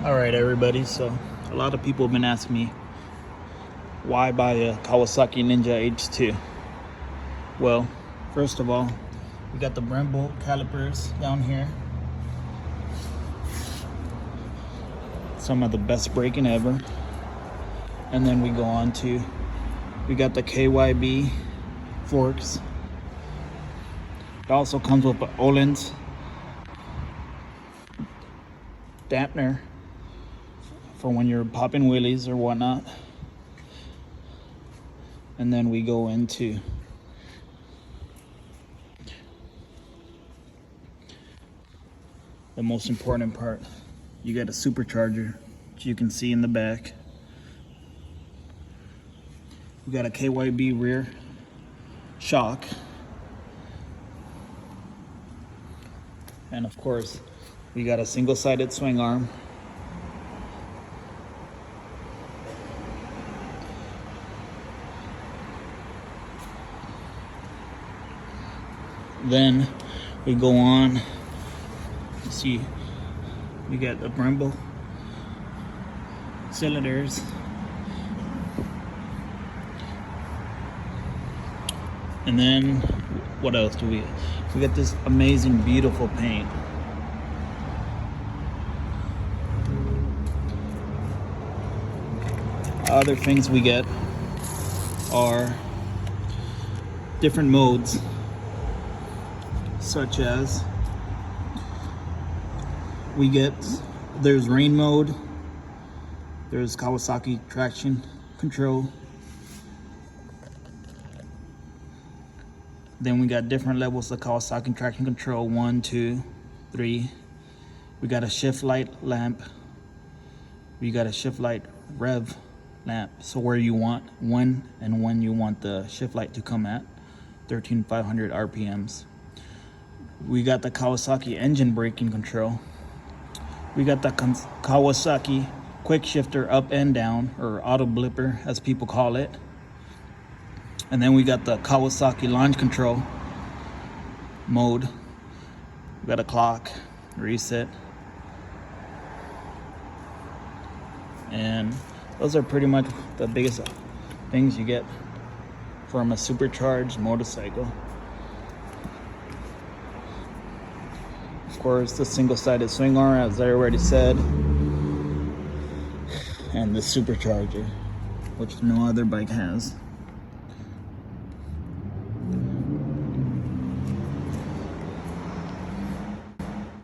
All right, everybody. So a lot of people have been asking me why buy a Kawasaki Ninja H2. Well, first of all, we got the Brembo calipers down here. Some of the best braking ever. And then we go on to, we got the KYB forks. It also comes with an Öhlins dampener for when you're popping wheelies or whatnot. And then we go into the most important part. You got a supercharger, which you can see in the back. We got a KYB rear shock. And of course, we got a single-sided swing arm. Then we go on, you see, we got the Brembo cylinders. And then, what else do we get? We got this amazing, beautiful paint. Other things we get are different modes, such as we get, there's rain mode, there's Kawasaki traction control. Then we got different levels of Kawasaki traction control, 1, 2, 3. We got a shift light lamp. We got a shift light rev lamp. So where you want, when you want the shift light to come at, 13,500 RPMs. We got the Kawasaki engine braking control. We got the Kawasaki quick shifter up and down, or auto blipper as people call it. And then we got the Kawasaki launch control mode. We got a clock, reset. And those are pretty much the biggest things you get from a supercharged motorcycle. Of course, the single-sided swing arm, as I already said, and the supercharger, which no other bike has.